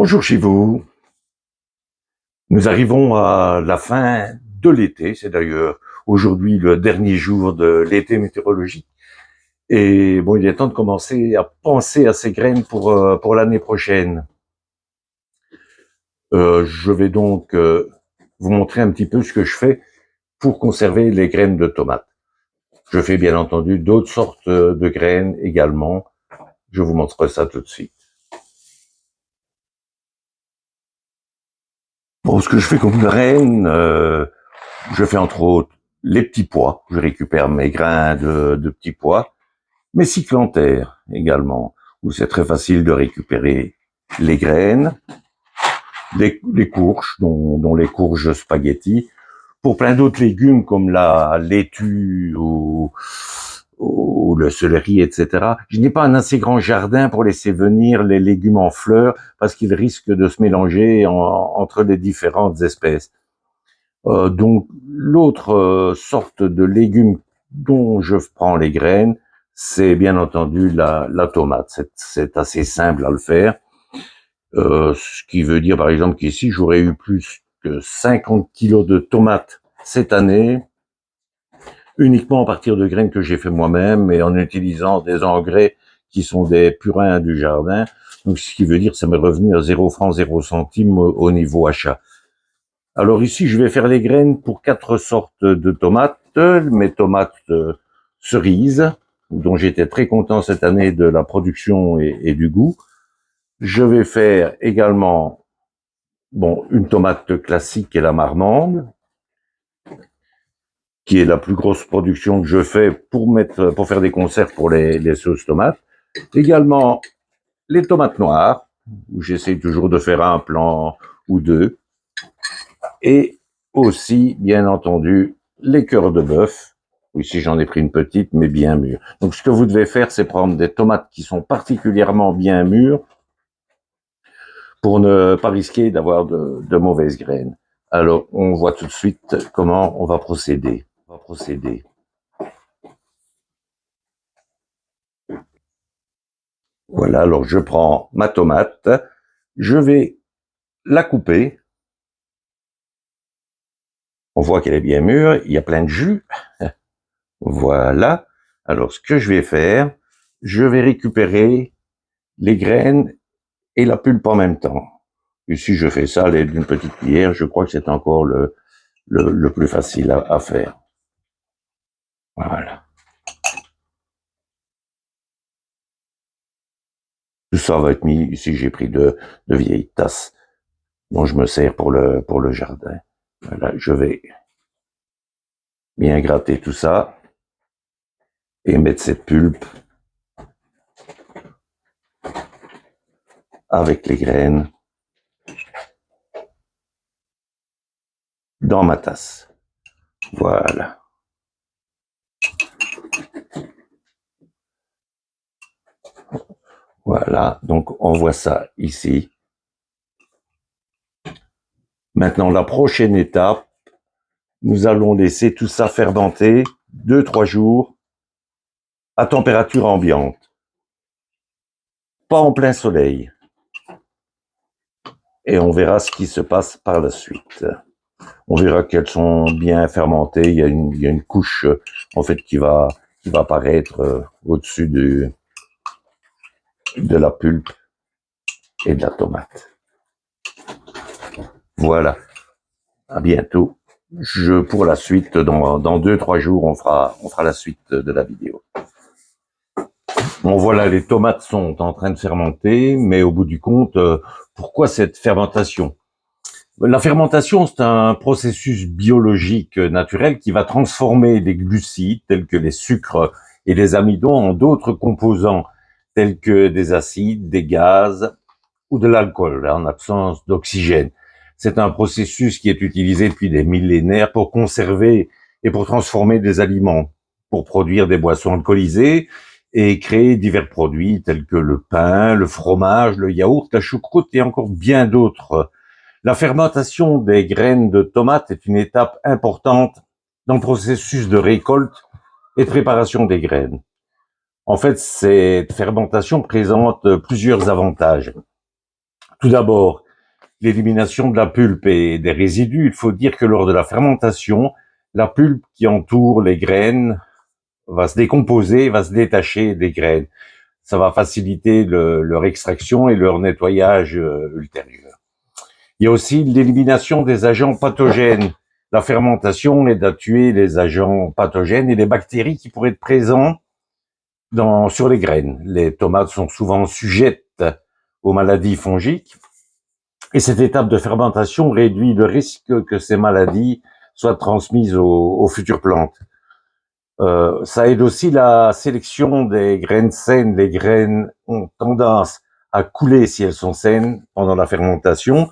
Bonjour chez vous. Nous arrivons à la fin de l'été. C'est d'ailleurs aujourd'hui le dernier jour de l'été météorologique. Et bon, il est temps de commencer à penser à ces graines pour l'année prochaine. Je vais donc vous montrer un petit peu ce que je fais pour conserver les graines de tomates. Je fais bien entendu d'autres sortes de graines également. Je vous montre ça tout de suite. Bon, ce que je fais comme graines, je fais entre autres les petits pois. Je récupère mes grains de petits pois, mes cyclanthères également, où c'est très facile de récupérer les graines, les courges, dont les courges spaghetti, pour plein d'autres légumes comme la laitue ou le céleri, etc. Je n'ai pas un assez grand jardin pour laisser venir les légumes en fleurs parce qu'ils risquent de se mélanger entre les différentes espèces. Donc l'autre sorte de légumes dont je prends les graines, c'est bien entendu la tomate. C'est assez simple à le faire. Ce qui veut dire par exemple qu'ici j'aurais eu plus que 50 kilos de tomates cette année, uniquement à partir de graines que j'ai fait moi-même et en utilisant des engrais qui sont des purins du jardin. Donc ce qui veut dire que ça m'est revenu à 0 francs 0 centimes au niveau achat. Alors ici, je vais faire les graines pour 4 sortes de tomates. Mes tomates cerises, dont j'étais très content cette année de la production et du goût. Je vais faire également une tomate classique qui est la marmande, qui est la plus grosse production que je fais pour faire des conserves pour les sauces tomates. Également les tomates noires, où j'essaie toujours de faire un plant ou deux. Et aussi, bien entendu, les cœurs de bœuf. Ici, j'en ai pris une petite, mais bien mûre. Donc, ce que vous devez faire, c'est prendre des tomates qui sont particulièrement bien mûres pour ne pas risquer d'avoir de mauvaises graines. Alors, on voit tout de suite comment on va procéder. Voilà, alors je prends ma tomate, je vais la couper. On voit qu'elle est bien mûre, il y a plein de jus. Voilà. Alors, ce que je vais faire, je vais récupérer les graines et la pulpe en même temps. Ici, je fais ça à l'aide d'une petite cuillère. Je crois que c'est encore le plus facile à faire. Voilà. Tout ça va être mis. Ici, j'ai pris de vieilles tasses dont je me sers pour le jardin. Voilà, je vais bien gratter tout ça et mettre cette pulpe avec les graines dans ma tasse. Voilà. Voilà, donc on voit ça ici. Maintenant, la prochaine étape, nous allons laisser tout ça fermenter 2-3 jours à température ambiante. Pas en plein soleil. Et on verra ce qui se passe par la suite. On verra qu'elles sont bien fermentées. Il y a une couche en fait qui va apparaître au-dessus de la pulpe et de la tomate. Voilà. À bientôt. Pour la suite, dans 2-3 jours, on fera la suite de la vidéo. Bon, voilà, les tomates sont en train de fermenter, mais au bout du compte, pourquoi cette fermentation? La fermentation, c'est un processus biologique naturel qui va transformer les glucides, tels que les sucres et les amidons, en d'autres composants, tels que des acides, des gaz ou de l'alcool, en absence d'oxygène. C'est un processus qui est utilisé depuis des millénaires pour conserver et pour transformer des aliments, pour produire des boissons alcoolisées et créer divers produits tels que le pain, le fromage, le yaourt, la choucroute et encore bien d'autres. La fermentation des graines de tomates est une étape importante dans le processus de récolte et de préparation des graines. En fait, cette fermentation présente plusieurs avantages. Tout d'abord, l'élimination de la pulpe et des résidus. Il faut dire que lors de la fermentation, la pulpe qui entoure les graines va se décomposer, va se détacher des graines. Ça va faciliter leur extraction et leur nettoyage ultérieur. Il y a aussi l'élimination des agents pathogènes. La fermentation aide à tuer les agents pathogènes et les bactéries qui pourraient être présents sur les graines. Les tomates sont souvent sujettes aux maladies fongiques et cette étape de fermentation réduit le risque que ces maladies soient transmises aux futures plantes. Ça aide aussi la sélection des graines saines. Les graines ont tendance à couler si elles sont saines pendant la fermentation,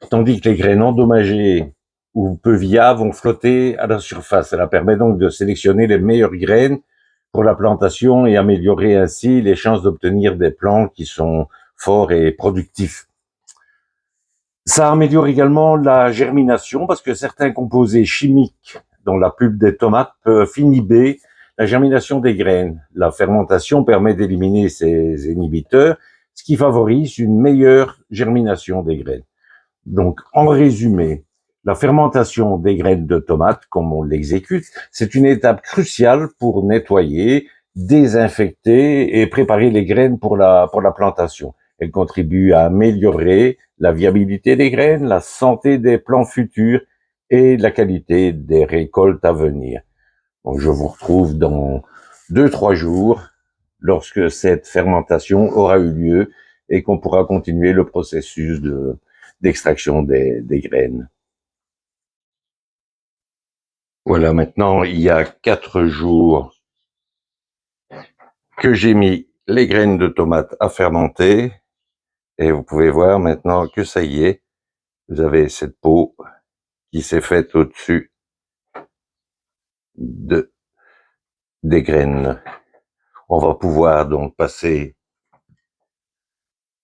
tandis que les graines endommagées ou peu viables vont flotter à la surface. Cela permet donc de sélectionner les meilleures graines pour la plantation et améliorer ainsi les chances d'obtenir des plants qui sont forts et productifs. Ça améliore également la germination parce que certains composés chimiques dans la pulpe des tomates peuvent inhiber la germination des graines. La fermentation permet d'éliminer ces inhibiteurs, ce qui favorise une meilleure germination des graines. Donc, en résumé, la fermentation des graines de tomates, comme on l'exécute, c'est une étape cruciale pour nettoyer, désinfecter et préparer les graines pour la plantation. Elle contribue à améliorer la viabilité des graines, la santé des plants futurs et la qualité des récoltes à venir. Donc, je vous retrouve dans 2-3 jours lorsque cette fermentation aura eu lieu et qu'on pourra continuer le processus d'extraction des graines. Voilà, maintenant, il y a 4 jours que j'ai mis les graines de tomates à fermenter et vous pouvez voir maintenant que ça y est, vous avez cette peau qui s'est faite au-dessus des graines. On va pouvoir donc passer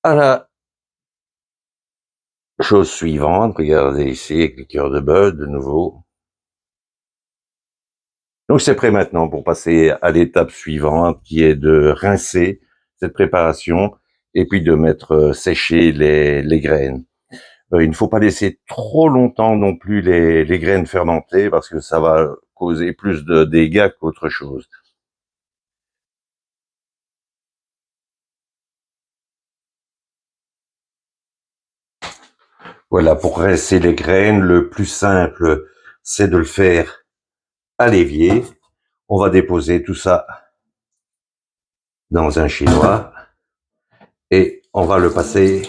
à la chose suivante. Regardez ici avec le cœur de bœuf de nouveau. Donc c'est prêt maintenant pour passer à l'étape suivante qui est de rincer cette préparation et puis de mettre sécher les graines. Il ne faut pas laisser trop longtemps non plus les graines fermentées parce que ça va causer plus de dégâts qu'autre chose. Voilà, pour rincer les graines, le plus simple, c'est de le faire à l'évier. On va déposer tout ça dans un chinois et on va le passer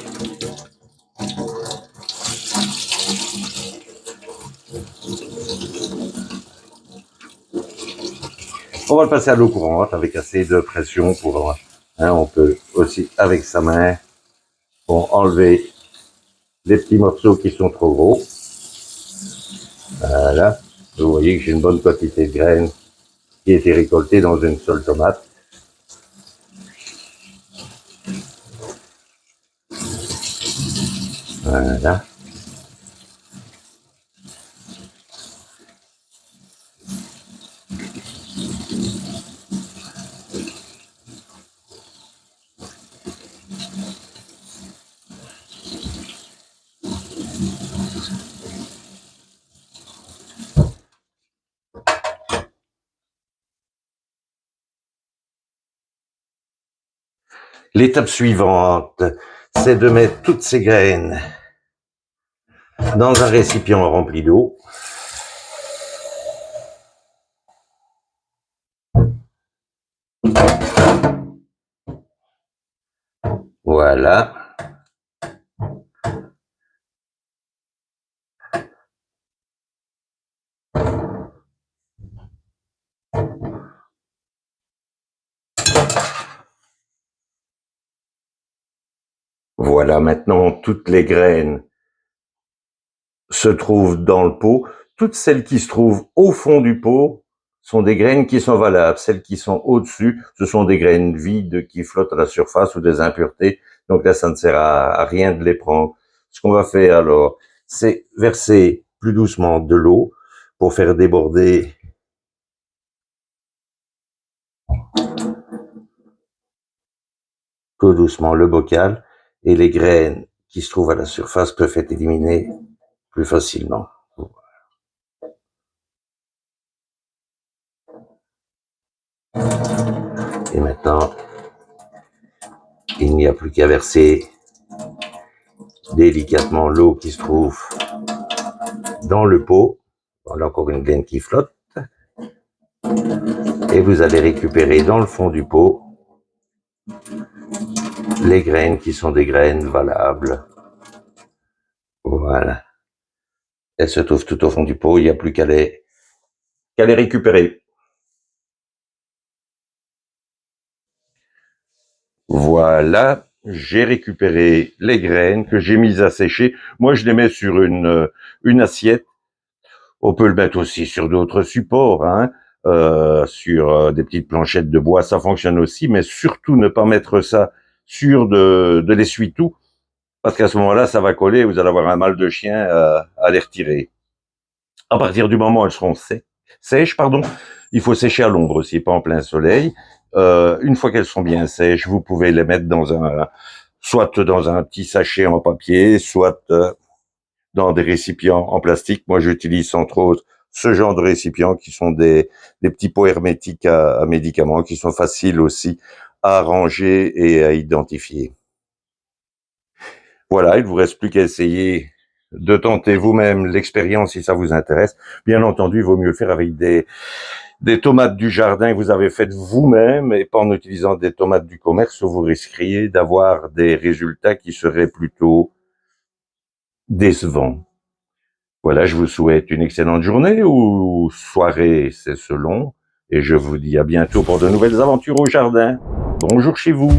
à l'eau courante avec assez de pression pour, on peut aussi avec sa main, pour enlever les petits morceaux qui sont trop gros. Voilà. Vous voyez que j'ai une bonne quantité de graines qui a été récoltée dans une seule tomate. Voilà. L'étape suivante, c'est de mettre toutes ces graines dans un récipient rempli d'eau. Voilà. Voilà, maintenant toutes les graines se trouvent dans le pot. Toutes celles qui se trouvent au fond du pot sont des graines qui sont valables. Celles qui sont au-dessus, ce sont des graines vides qui flottent à la surface ou des impuretés. Donc là, ça ne sert à rien de les prendre. Ce qu'on va faire alors, c'est verser plus doucement de l'eau pour faire déborder tout doucement le bocal et les graines qui se trouvent à la surface peuvent être éliminés plus facilement. Et maintenant, il n'y a plus qu'à verser délicatement l'eau qui se trouve dans le pot. Voilà encore une graine qui flotte. Et vous allez récupérer dans le fond du pot les graines qui sont des graines valables. Voilà. Elles se trouvent tout au fond du pot, il n'y a plus qu'à les récupérer. Voilà, j'ai récupéré les graines que j'ai mises à sécher. Moi, je les mets sur une assiette. On peut le mettre aussi sur d'autres supports, hein, sur des petites planchettes de bois, ça fonctionne aussi, mais surtout ne pas mettre ça sur de l'essuie-tout, parce qu'à ce moment-là, ça va coller, vous allez avoir un mal de chien à les retirer. À partir du moment où elles seront sèches, il faut sécher à l'ombre aussi, pas en plein soleil. Une fois qu'elles sont bien sèches, vous pouvez les mettre soit dans un petit sachet en papier, soit dans des récipients en plastique. Moi, j'utilise entre autres ce genre de récipients qui sont des petits pots hermétiques à médicaments qui sont faciles aussi à ranger et à identifier. Voilà, il vous reste plus qu'à essayer de tenter vous-même l'expérience si ça vous intéresse. Bien entendu, il vaut mieux le faire avec des tomates du jardin que vous avez faites vous-même et pas en utilisant des tomates du commerce où vous risqueriez d'avoir des résultats qui seraient plutôt décevants. Voilà, je vous souhaite une excellente journée ou soirée, c'est selon, et je vous dis à bientôt pour de nouvelles aventures au jardin. Bonjour chez vous.